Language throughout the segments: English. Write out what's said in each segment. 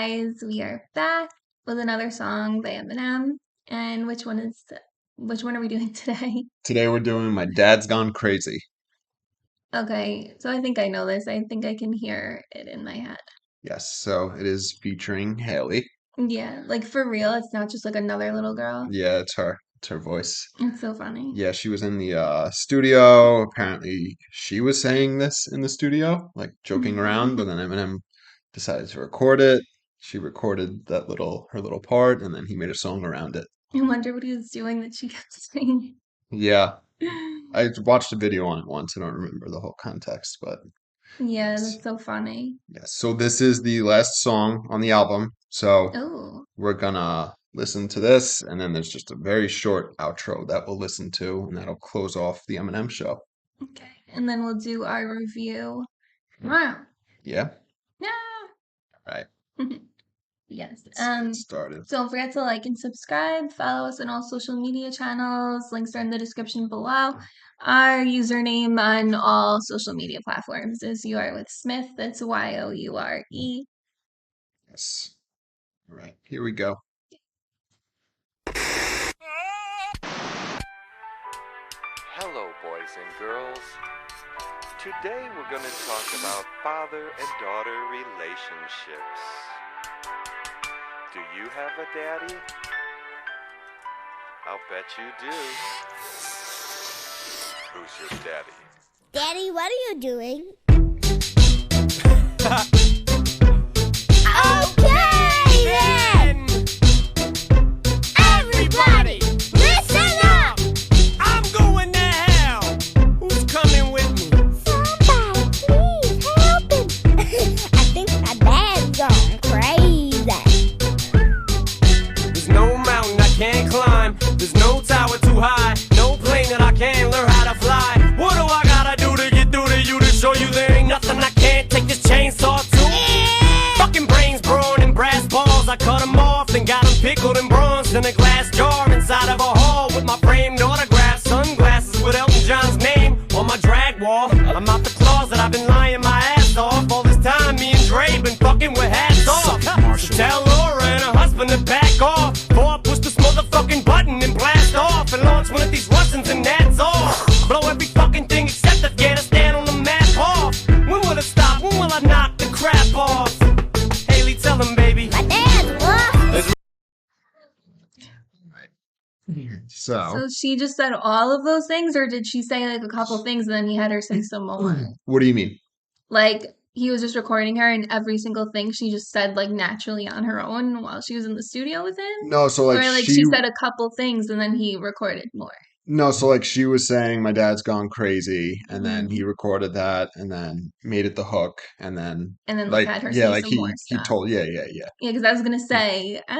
guys, we are back with another song by Eminem. And which one are we doing today? Today we're doing My Dad's Gone Crazy. Okay, so I think I know this. I think I can hear it in my head. Yes, so it is featuring Haley. Yeah, like for real, it's not just like another little girl. Yeah, it's her. It's her voice. It's so funny. Yeah, she was in the studio. Apparently, she was saying this in the studio, like joking around, but then Eminem decided to record it. She recorded her little part, and then he made a song around it. I wonder what he was doing that she kept saying. Yeah, I watched a video on it once. I don't remember the whole context, but Yeah, yes. that's so funny. Yes, so this is the last song on the album. So Oh, we're gonna listen to this, and then there's just a very short outro that we'll listen to, and that'll close off the Eminem show. okay. And then we'll do our review tomorrow. Yeah? Yeah. All right, Yes. let's get started. Don't forget to like and subscribe. Follow us on all social media channels. Links are in the description below. Our username on all social media platforms is You Are With Smith. That's Youre. Yes. All right, here we go. Hello, boys and girls. Today we're going to talk about father and daughter relationships. Do you have a daddy? I'll bet you do. Who's your daddy? Daddy, what are you doing? Okay then! Everybody, listen up! I'm going to hell. Who's coming with me? Somebody, please help him. I think my dad's gone crazy. There's no mountain I can't climb. There's no tower too high. No plane that I can't learn how to fly. What do I gotta do to get through to you to show you there ain't nothing I can't take this chainsaw to? Fucking brains brawn and brass balls. I cut them off and got them pickled and bronzed in a glass jar inside of a hall with my framed autograph sunglasses with Elton John's name on my drag wall. I'm out the closet, I've been lying my ass off. All this time me and Dre been fucking with hats off. So tell Laura and her husband to back off, before I push this motherfucking button and blast off and launch one of these Russians and that's all. Blow every fucking thing except Afghanistan on the map off. When will it stop? When will I knock the crap off? Haley, tell him, baby. My dad's what? So, So she just said all of those things, or did she say like a couple things and then he had her say some more? what do you mean? Like he was just recording her and every single thing she just said like naturally on her own while she was in the studio with him? No, so Or like like she said a couple things and then he recorded more. no, so like she was saying my dad's gone crazy, and then he Mhm. recorded that, and then made it the hook, and then And then like like had her yeah, say like some more he stuff. told yeah. Yeah, because I was gonna say, I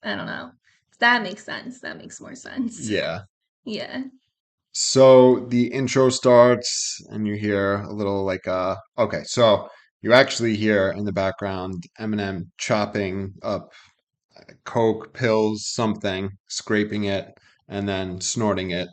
don't know. That makes sense. That makes more sense. Yeah. Yeah. So the intro starts and you hear a little like okay, so you actually hear in the background Eminem chopping up coke, pills, something, scraping it and then snorting it,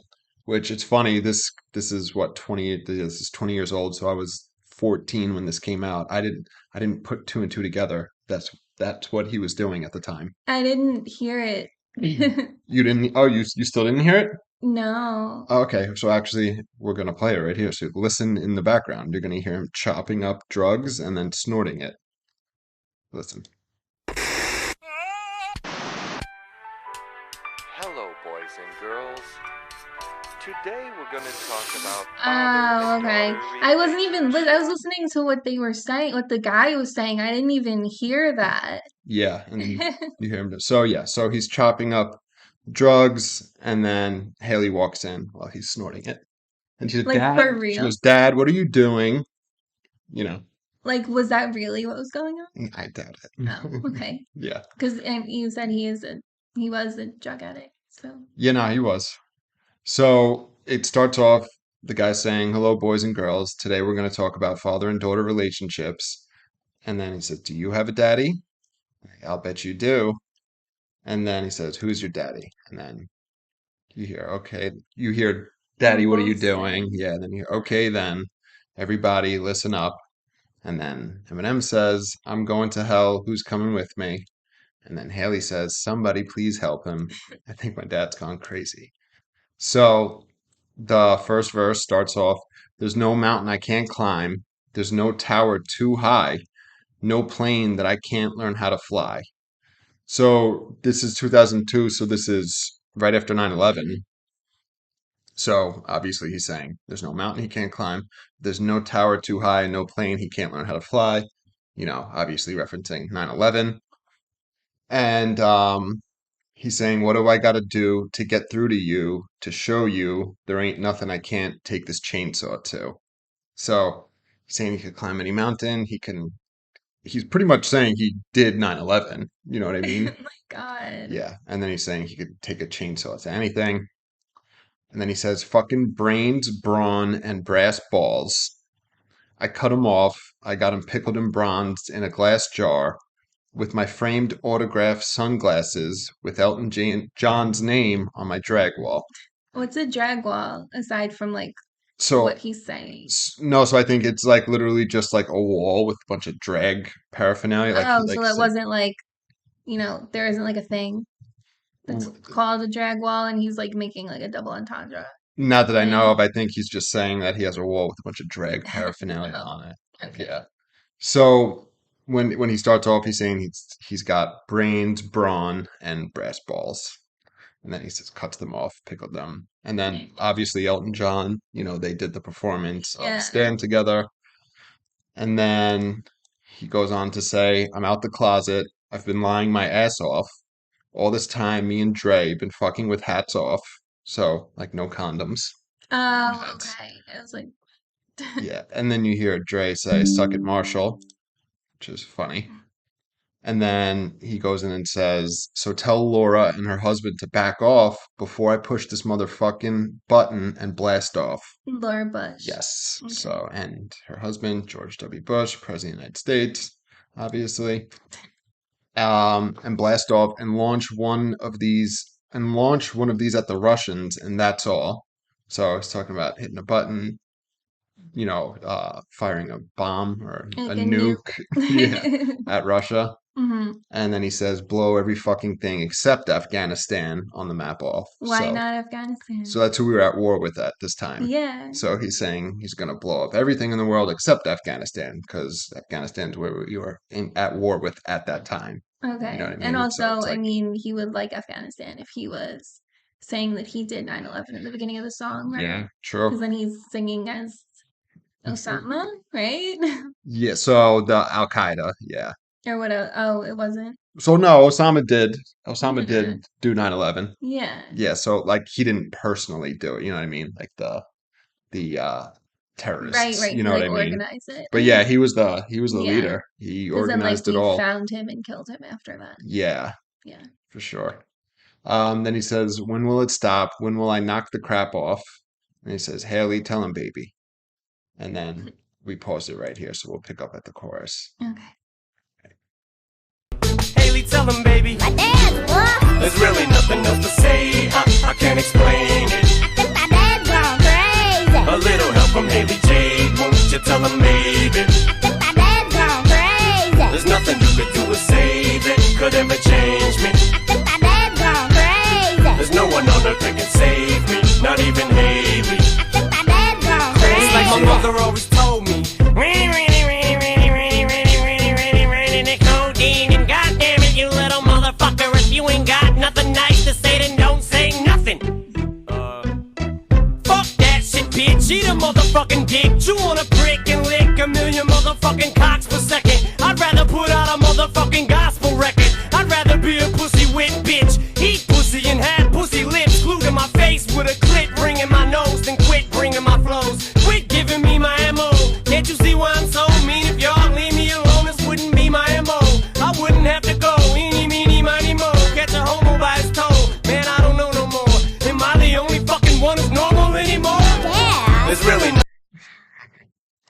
which it's funny this is what 20 this is 20 years old, so I was 14 when this came out. I didn't put two and two together. That's what he was doing at the time. I didn't hear it. You didn't you still didn't hear it? No. Okay, so actually, we're gonna play it right here. So listen in the background. You're gonna hear him chopping up drugs and then snorting it. Listen. Hello, boys and girls. Today we're going to talk about father Oh, and okay. daughter I wasn't even I was relationships. listening to what they were saying, what the guy was saying. I didn't even hear that. Yeah, and then you hear him. So yeah, so he's chopping up drugs, and then Haley walks in while he's snorting it, and she said, Like "Dad," for she real. goes, "Dad, what are you doing?" You know, Like was that really what was going on? I doubt Oh, it. okay. Yeah, Because you said he was a drug addict. So yeah, no, he was. So it starts off the guy saying, "Hello, boys and girls. Today we're going to talk about father and daughter relationships." And then he says, "Do you have a daddy?" "I'll bet you do." And then he says, "Who's your daddy?" And then you hear, "Daddy, on what are you both doing?" sides. Yeah, and then you hear, "Okay, then, everybody listen up." And then Eminem says, I'm going to hell. Who's coming with me? And then Haley says, somebody please help him. I think my dad's gone crazy. So the first verse starts off, there's no mountain I can't climb. There's no tower too high. No plane that I can't learn how to fly. So this is 2002. So this is right after 9/11. So obviously he's saying there's no mountain he can't climb. There's no tower too high. No plane he can't learn how to fly. Obviously referencing 9/11. And he's saying, what do I got to do to get through to you, to show you there ain't nothing I can't take this chainsaw to? So he's saying he could climb any mountain. He's pretty much saying he did 9/11. You know what I Oh mean? my God. Yeah. And then he's saying he could take a chainsaw to anything. And then he says, fucking brains, brawn, and brass balls. I cut 'em off. I got 'em pickled and bronzed in a glass jar with my framed autograph sunglasses with John's name on my drag wall. What's a drag wall aside from like what So, he's saying? no, so I think it's like literally just like a wall with a bunch of drag paraphernalia. Like he Oh, so likes that to, wasn't like, there isn't like a thing that's called a drag wall and he's like making like a double entendre not that I know thing. of. I think he's just saying that he has a wall with a bunch of drag paraphernalia Oh, on it. okay. Yeah. So when he starts off, he's saying he's got brains, brawn, and brass balls. And then he says cuts them off, pickled them. And then obviously Elton John, they did the performance of Yeah. Stand together. And then he goes on to say, I'm out the closet. I've been lying my ass off. All this time, me and Dre been fucking with hats off. So, like, no condoms. Oh, That's, okay. I was like, yeah. And then you hear Dre say, suck it, Marshall, which is funny. And then he goes in and says, so tell Laura and her husband to back off before I push this motherfucking button and blast off. Laura Bush. Yes. Okay. So, and her husband, George W. Bush, President of the United States, obviously. And blast off and launch one of these at the Russians, and that's all. So he's talking about hitting a button, firing a bomb or Like a a nuke. nuke, yeah, at Russia. Hmm. And then he says, blow every fucking thing except Afghanistan on the map off. Why So, not Afghanistan? so that's who we were at war with at this time. Yeah. So he's saying he's going to blow up everything in the world except Afghanistan because Afghanistan's where we were at war with at that time. Okay. You know what I mean? And So also, it's I like, mean, he would like Afghanistan if he was saying that he did 9/11 at the beginning of the song, right? yeah, Because true. then he's singing as Osama, right? Yeah, so the Al Qaeda, yeah. Or what? Oh, it wasn't. So no, Osama did. Osama Yeah. did do 9/11. Yeah. Yeah, so like he didn't personally do it, you know what I mean? Like the Right, terrorists, right. you He know what like I mean? organized it. But yeah, he was the Yeah. leader. He Because then like organized it we all. found him and killed him after that. Yeah, Yeah. for sure. Then he says, "When will it stop? When will I knock the crap off?" And he says, "Haley, tell him, baby." And then we pause it right here, so we'll pick up at the chorus. Okay. Haley, tell him, baby. My dad's what? There's really nothing else to say. I can't explain it. I think my dad's gone crazy. A little help from Haley Jade. Won't you tell him, maybe? I think my dad's gone crazy. There's nothing you could do to save it. Could ever change me. I think my dad's gone crazy. There's no one on earth that can save me. Not even Haley. I think my dad's gone crazy. It's like my mother always told me. The codeine and goddamn it, you little motherfucker. If you ain't got nothing nice to say, then don't say nothing. Fuck that shit, bitch. Eat a motherfucking dick. Chew on a prick and lick a million motherfucking cocks per second. I'd rather put out a motherfucking gospel record. I'd rather be a pussy whip bitch. Eat pussy and have pussy lips glued to my face with a clit ring in my nose. Then quit bringing my flows. Quit giving me my ammo. Can't you see why I'm so mean? If y'all leave me alone, this wouldn't be my MO. I wouldn't have to go. Eeny, meeny, miny, mo. Catch a homo by his toe. Man, I don't know no more. Am I the only fucking one who's normal anymore? Yeah. There's really no.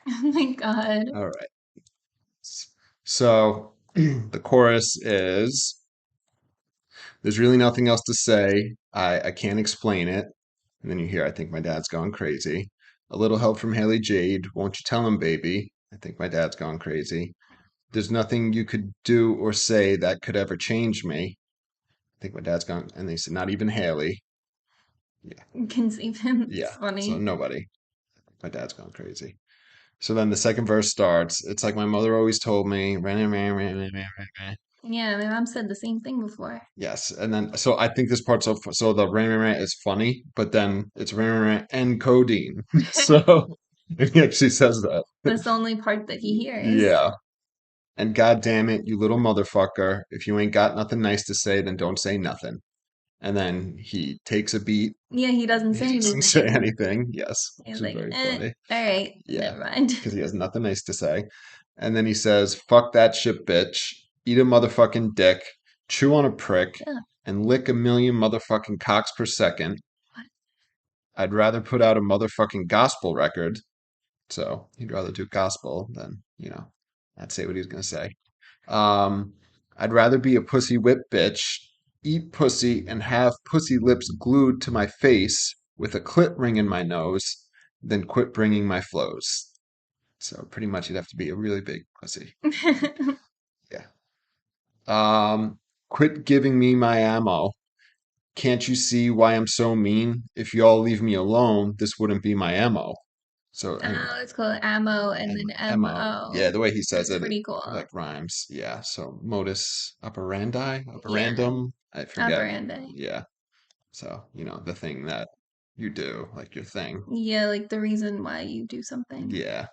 Oh my God. All right. So the chorus is, there's really nothing else to say. I can't explain it. And then you hear, I think my dad's gone crazy. A little help from Haley Jade. Won't you tell him, baby? I think my dad's gone crazy. There's nothing you could do or say that could ever change me. I think my dad's gone, and they said, not even Haley. Yeah, Conceive him. It's yeah. So funny. nobody. My dad's gone crazy. So then the second verse starts. It's like my mother always told me. Yeah, my mom said the same thing before. Yes, and then so I think this part's so the is funny, but then it's and codeine. So he actually says that. That's the only part that he hears. Yeah. And God damn it, you little motherfucker. If you ain't got nothing nice to say, then don't say nothing. And then he takes a beat. Yeah, he doesn't say He doesn't say anything. anything. Yes, which He's is like, very funny. all right, Yeah, never mind. because he has nothing nice to say. And then he says, fuck that shit, bitch. Eat a motherfucking dick. Chew on a prick. Yeah. And lick a million motherfucking cocks per second. What? I'd rather put out a motherfucking gospel record. So he'd rather do gospel than, I'd say what he was going to say. Um, I'd rather be a pussy whip bitch, eat pussy, and have pussy lips glued to my face with a clit ring in my nose than quit bringing my flows. So pretty much you'd have to be a really big pussy. Yeah. Quit giving me my ammo. Can't you see why I'm so mean? If y'all leave me alone, this wouldn't be my ammo. So anyway, Oh, it's called ammo and then MO. MO. Yeah, the way he says That's it, pretty it cool. like rhymes. Yeah. So modus operandi, Yeah, operandum. I forget. operandi. Yeah. So, the thing that you do, like your thing. Yeah, like the reason why you do something. Yeah.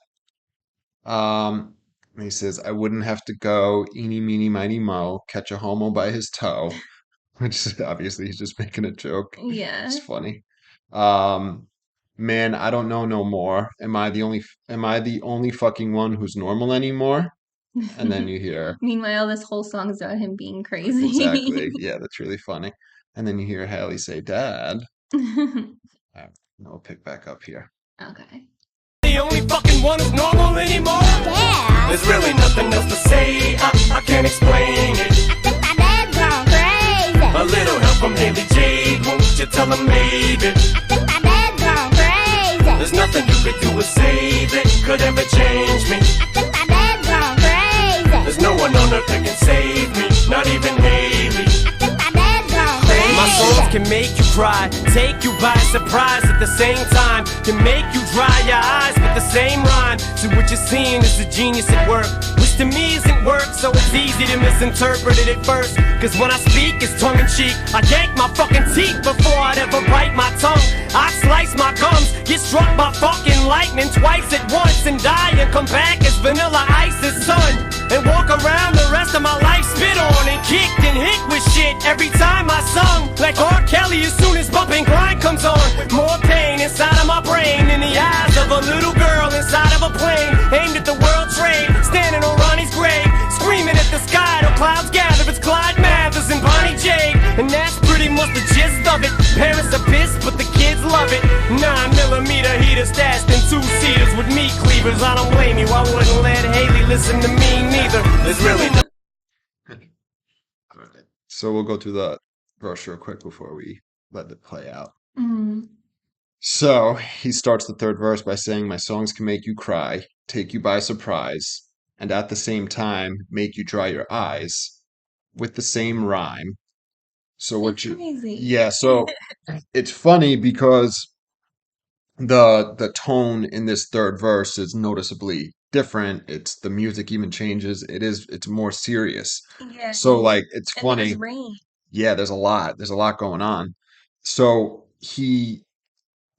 And he says, I wouldn't have to go eeny, meeny, miny, mo, catch a homo by his toe, which is obviously he's just making a joke. It's Yeah. funny. Um, man, I don't know no more. Am I the only fucking one who's normal anymore? And then you hear, Meanwhile, this whole song is about him being exactly. crazy. Yeah, that's really funny. And then you hear Haley say, Dad. I'll pick back up here. Okay. The only fucking one who's normal anymore. Yeah. There's really nothing else to say. I can't explain it. I think my dad's gone crazy. A little help from Haley Jade, won't you tell him maybe? I think my dad's gone crazy. There's nothing you could do or say that could ever change me. I think my dad's gone crazy. There's no one on earth that can save me, not even Haley. I think my dad's gone crazy. My songs can make you cry, take you by surprise at the same time. Can make you dry your eyes with the same rhyme. So what you're seeing is a genius at work, which to me isn't work, so it's easy to misinterpret it at first. Cause when I speak, it's tongue in cheek. I yank my fucking teeth before I'd ever bite my tongue. I slice my gums, get struck by fucking lightning twice at once, and die and come back as Vanilla Ice's son. And walk around the rest of my life spit on and kicked and hit with shit every time I sung. Like R. Kelly as soon as bumping grind comes on. More pain inside of my brain than the eyes of a little girl inside of a plane. Aimed at the World Trade, standing on Ronnie's grave. Screaming at the sky till clouds gather. It's Clyde Mathers and Bonnie Jade. And that's pretty much the gist of it. Parents are pissed, but the kids love it. 9mm heater stashed in 2-seaters with meat cleavers. I don't blame you, I wouldn't let Haley listen to me neither. There's really no So we'll go through the verse real quick before we let it play out. Mm. So he starts the third verse by saying, my songs can make you cry, take you by surprise, and at the same time make you dry your eyes with the same rhyme. So what It's you, crazy. yeah, so it's funny because the tone in this third verse is noticeably different. The music even changes. It's more serious. Yeah. So like it's And funny. there's rain. Yeah, there's a lot going on. So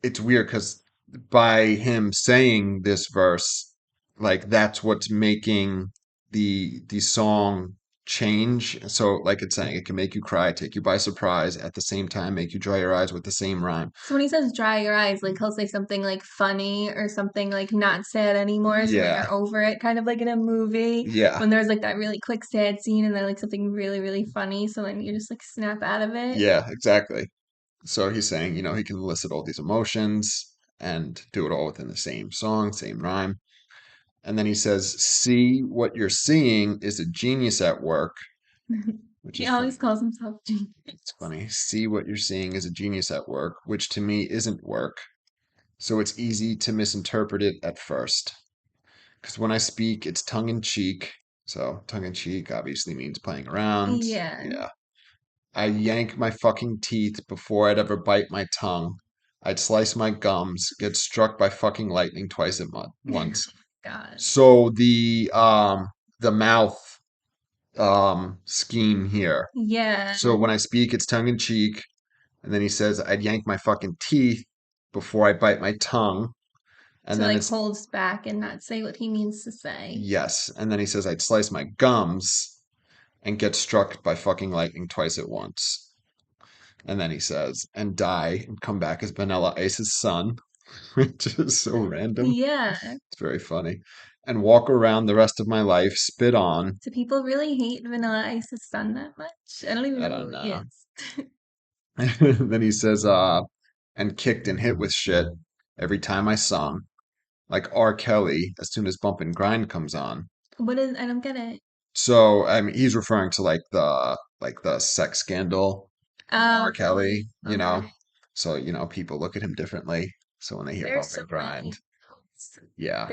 it's weird because by him saying this verse, like that's what's making the song change. So like it's saying it can make you cry, take you by surprise, at the same time make you dry your eyes with the same rhyme. So when he says dry your eyes, like he'll say something like funny or something like not sad anymore, so that Yeah, you're over it, kind of like in a movie yeah, when there's like that really quick sad scene and then like something really, really funny, so then you just like snap out of it. yeah, exactly. So he's saying, he can elicit all these emotions and do it all within the same song, same rhyme. And then he says, see what you're seeing is a genius at work, which He is always funny. calls himself genius. It's funny. See what you're seeing is a genius at work, which to me isn't work. So it's easy to misinterpret it at first. Because when I speak, it's tongue in cheek. So tongue in cheek obviously means playing around. Yeah. Yeah. I yank my fucking teeth before I'd ever bite my tongue. I'd slice my gums, get struck by fucking lightning twice at once. God. So the mouth scheme here. Yeah. So when I speak, it's tongue in cheek, and then he says I'd yank my fucking teeth before I bite my tongue, and To then like it's holds back and not say what he means to say. yes, and then he says I'd slice my gums and get struck by fucking lightning twice at once. And then he says, and die and come back as Vanilla Ice's son, which is so random. Yeah. It's very funny. And walk around the rest of my life, spit on. Do people really hate Vanilla Ice's son that much? I don't even I know don't who he know. is. Then he says, and kicked and hit with shit every time I sung, like R. Kelly, as soon as Bump and Grind comes on. What is, I don't get it. So, I mean, he's referring to like the sex scandal R. Oh, Kelly, you know. okay. So, people look at him differently. So when they hear There's Bump so and Grind, many. yeah.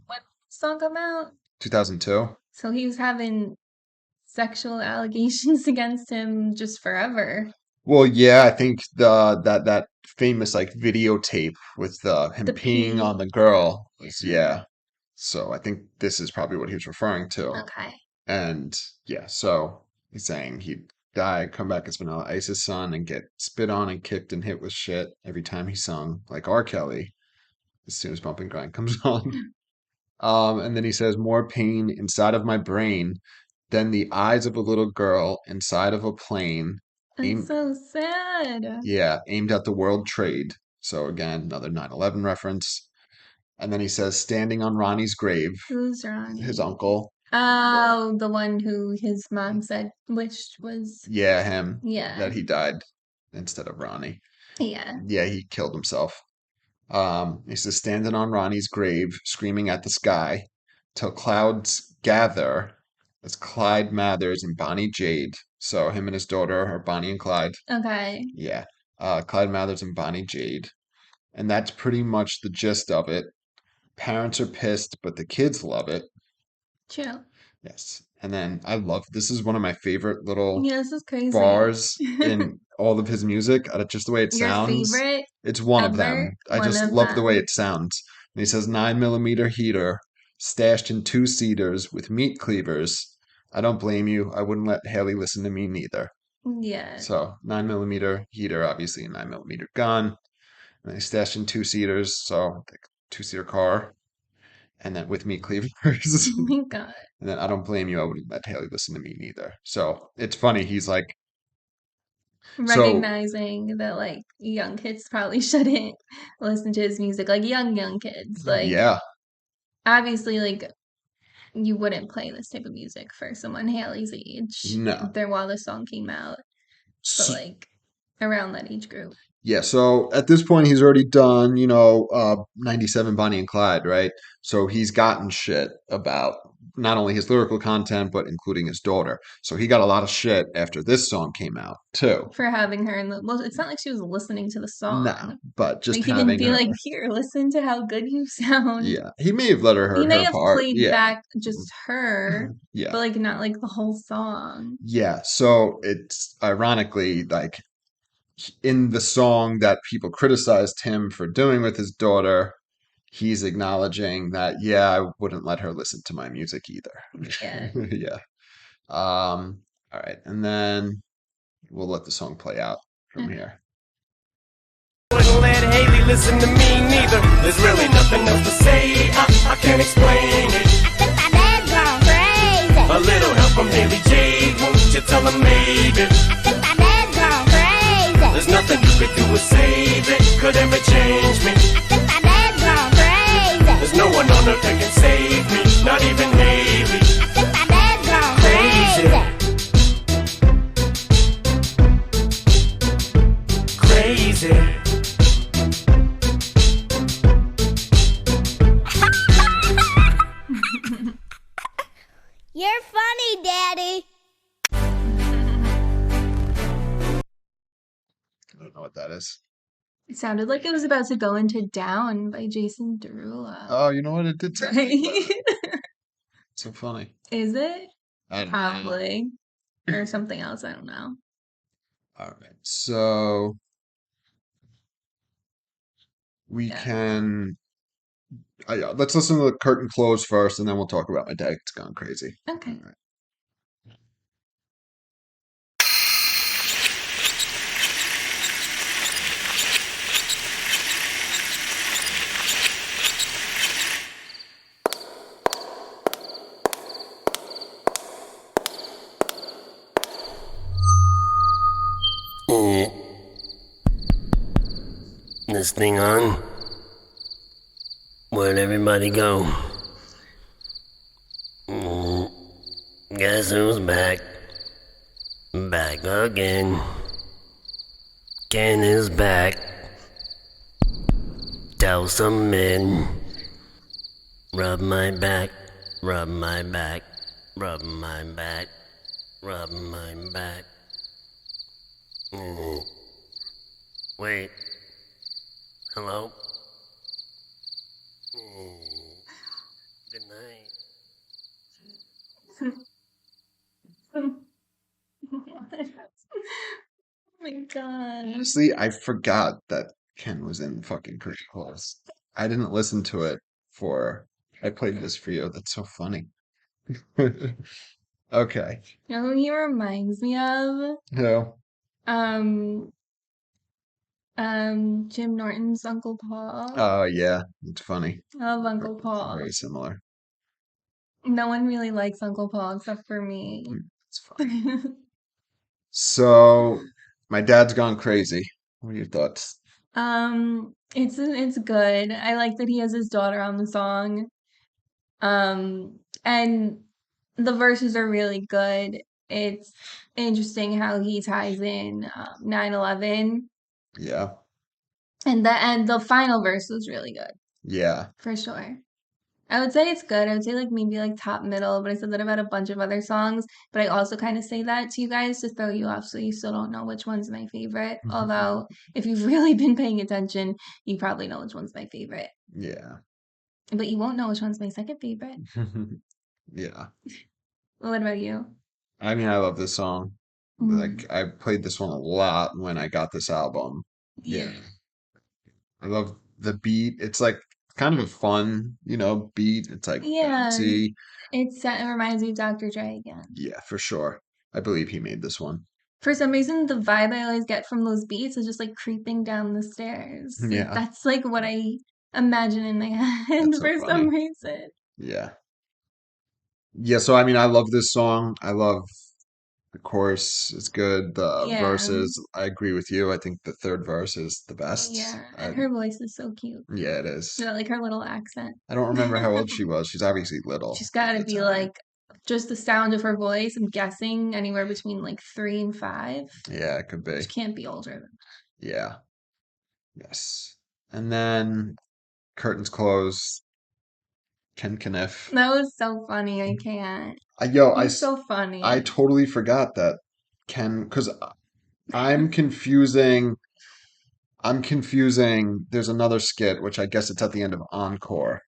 What song come out? 2002. So he was having sexual allegations against him just forever. Well, yeah, I think that famous like videotape with him The peeing P. on the girl was yeah. So I think this is probably what he was referring to. Okay. And yeah, so he's saying he'd die, come back as Vanilla Ice's son, and get spit on and kicked and hit with shit every time he sung, like R. Kelly, as soon as Bump and Grind comes on. And then he says, more pain inside of my brain than the eyes of a little girl inside of a plane. That's Aim, so sad. yeah, aimed at the World Trade. So again, another 9/11 reference. And then he says, standing on Ronnie's grave, Who's his Ronnie? uncle. Oh, the one who his mom said wished was, Yeah, him, yeah, that he died instead of Ronnie. yeah. Yeah, he killed himself. He says, standing on Ronnie's grave, screaming at the sky, till clouds gather. That's Clyde Mathers and Bonnie Jade. So him and his daughter are Bonnie and Clyde. Okay. Yeah. Clyde Mathers and Bonnie Jade. And that's pretty much the gist of it. Parents are pissed, but the kids love it. True. Yes. And then I love this is one of my favorite little Yeah, this is crazy. bars in all of his music. Just the way it Your sounds. favorite It's one of ever? them. I One just of love the way them. it sounds. And he says 9 millimeter heater stashed in two-seaters with meat cleavers. I don't blame you. I wouldn't let Haley listen to me neither. Yeah. So 9 millimeter heater, obviously a 9 millimeter gun. And they stashed in two-seaters, so like two-seater car. And then with meat cleavers. Oh my God. And then I don't blame you. I wouldn't let Haley listen to me neither. So it's funny. He's like, so Recognizing that like young kids probably shouldn't listen to his music, like young kids. Like yeah, obviously like you wouldn't play this type of music for someone Haley's age no. there while the song came out, but S like around that age group. Yeah, so at this point he's already done, 97 Bonnie and Clyde, right? So he's gotten shit about not only his lyrical content, but including his daughter. So he got a lot of shit after this song came out, too. For having her in the, well, it's not like she was listening to the No, song. but just Like he didn't having be her. like, here, listen to how good you sound. Yeah, he may have let her He heard may her have part. played Yeah. back just her, Yeah. but like not like the whole song. Yeah, so it's ironically like in the song that people criticized him for doing with his daughter, he's acknowledging that, yeah, I wouldn't let her listen to my music either. Yeah. Yeah. All right, and then we'll let the song play out from Okay. here. Wouldn't let Haley listen to me neither. There's really nothing else to say. I can't explain it. Think my dad's gone crazy. A little help from Haley Jade, won't you tell her maybe? Think my dad's gone crazy. There's nothing you could do to save it, could ever change me. Think my dad's gone crazy. There's no one on earth that can save me, not even Haley. Think my dad's gone crazy. Crazy. You're funny, Daddy. I don't know what that is. It sounded like it was about to go into Down by Jason Derulo. Oh, you know what? It did sound like Right? that. So funny. Is it? I don't know. Probably. Or something else, I don't know. All right. So we Yeah. can let's listen to the curtain close first, and then we'll talk about my dad's gone crazy. All Okay. right. This thing on? Where'd everybody go? Guess who's back? Back again. Ken is back. Tell some men. Rub my back, rub my back, rub my back, rub my back. Wait. Hello? Good night. Oh my god. Honestly, I forgot that Ken was in fucking Curtain Close. I didn't listen to it for. I played this for you. That's so funny. Okay. You know who he reminds me of? No. Um, Jim Norton's Uncle Paul. Oh yeah, it's funny. I love Uncle Paul. Very similar. No one really likes Uncle Paul except for me. It's funny. So, my dad's gone crazy. What are your thoughts? It's good. I like that he has his daughter on the song. And the verses are really good. It's interesting how he ties in 9/11, Yeah. and the final verse was really good Yeah. for sure. I would say it's good. I would say like maybe like top middle, but I said that about a bunch of other songs. But I also kind of say that to you guys to throw you off so you still don't know which one's my favorite. Although if you've really been paying attention, you probably know which one's my favorite. Yeah. But you won't know which one's my second favorite. Yeah. What about you? I mean, I love this song. Mm. Like, I played this one a lot when I got this album. Yeah. Yeah. I love the beat. It's like kind of a fun, beat. It's like Yeah. bouncy. It reminds me of Dr. Dre again. Yeah, for sure. I believe he made this one. For some reason, the vibe I always get from those beats is just like creeping down the stairs. Like Yeah, that's like what I imagine in my head that's so for some funny. reason. Yeah. Yeah, so I mean, I love this song. I love the chorus is good. The Yeah. verses, I agree with you. I think the third verse is the best. Yeah. And her voice is so cute. Yeah, it is. You know, like her little accent. I don't remember how old she was. She's obviously little She's at got to the be time. like just the sound of her voice. I'm guessing anywhere between like 3 and 5. Yeah, it could She be. can't be older than Yeah, yes. And then curtains close. Ken Kniff. that. Was so funny. I can't. Yo, He's so I funny. totally forgot that Ken, because I'm confusing. I'm confusing. There's another skit, which I guess it's at the end of Encore,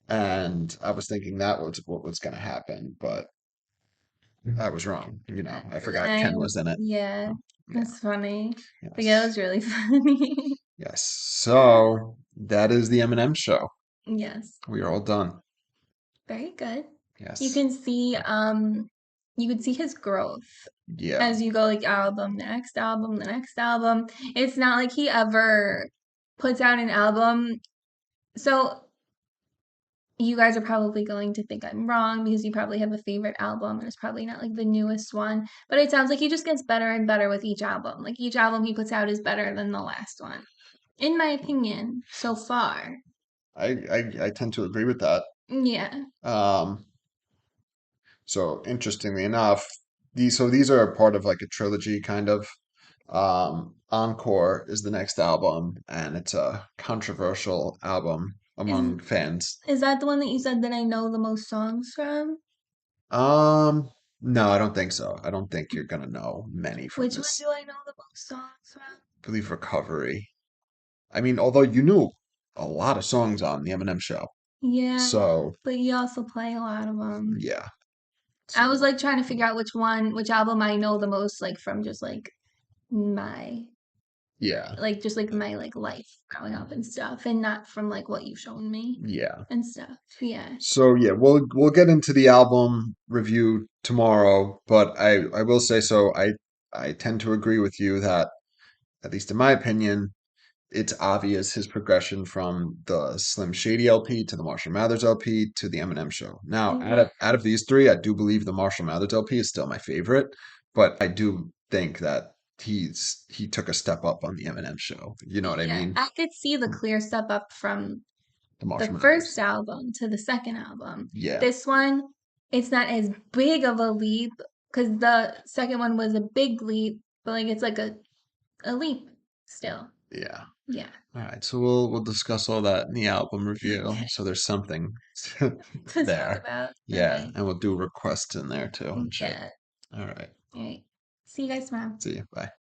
and I was thinking that was what was going to happen, but I was wrong. I forgot I Ken was in it. yeah, Yeah. that's funny. But yeah, that Yes. was really funny. Yes. So that is the Eminem show. Yes, We are all done. very good. You Yes. can see you can see his growth Yeah. as you go like album, the next album, the next album. It's not like he ever puts out an album. So you guys are probably going to think I'm wrong because you probably have a favorite album and it's probably not like the newest one. But it sounds like he just gets better and better with each album. Like each album he puts out is better than the last one. In my opinion, so far. I tend to agree with that. Yeah. Um, so interestingly enough, these are a part of like a trilogy kind of. Encore is the next album, and it's a controversial album Is among fans. is that the one that you said that I know the most songs from? Um, no, I don't think so. I don't think you're gonna know many from Which one this. do I know the most songs from? I believe Recovery. I mean, although you knew a lot of songs on the Eminem show, Yeah, so but you also play a lot of them. yeah, I was so like trying to figure out which album I know the most, like from just my yeah, just like my like life growing up and stuff, and not from like what you've shown me yeah. and stuff. Yeah. So yeah, we'll get into the album review tomorrow, but I will say so. I tend to agree with you that, at least in my opinion, it's obvious his progression from the Slim Shady LP to the Marshall Mathers LP to the Eminem show. Now, Yeah. out of these three, I do believe the Marshall Mathers LP is still my favorite, but I do think that he took a step up on the Eminem show. You know what I Yeah, mean? I could see the clear step up from The the Marshall first Mathers. album to the second album. Yeah, This one, it's not as big of a leap because the second one was a big leap, but like it's like a leap still. yeah. Yeah. All right, so we'll discuss all that in the album review. Okay. So there's something To talk there. about. Yeah, Okay. and we'll do requests in there too and shit. Yeah. All right. All right. See you guys tomorrow. See you. Bye.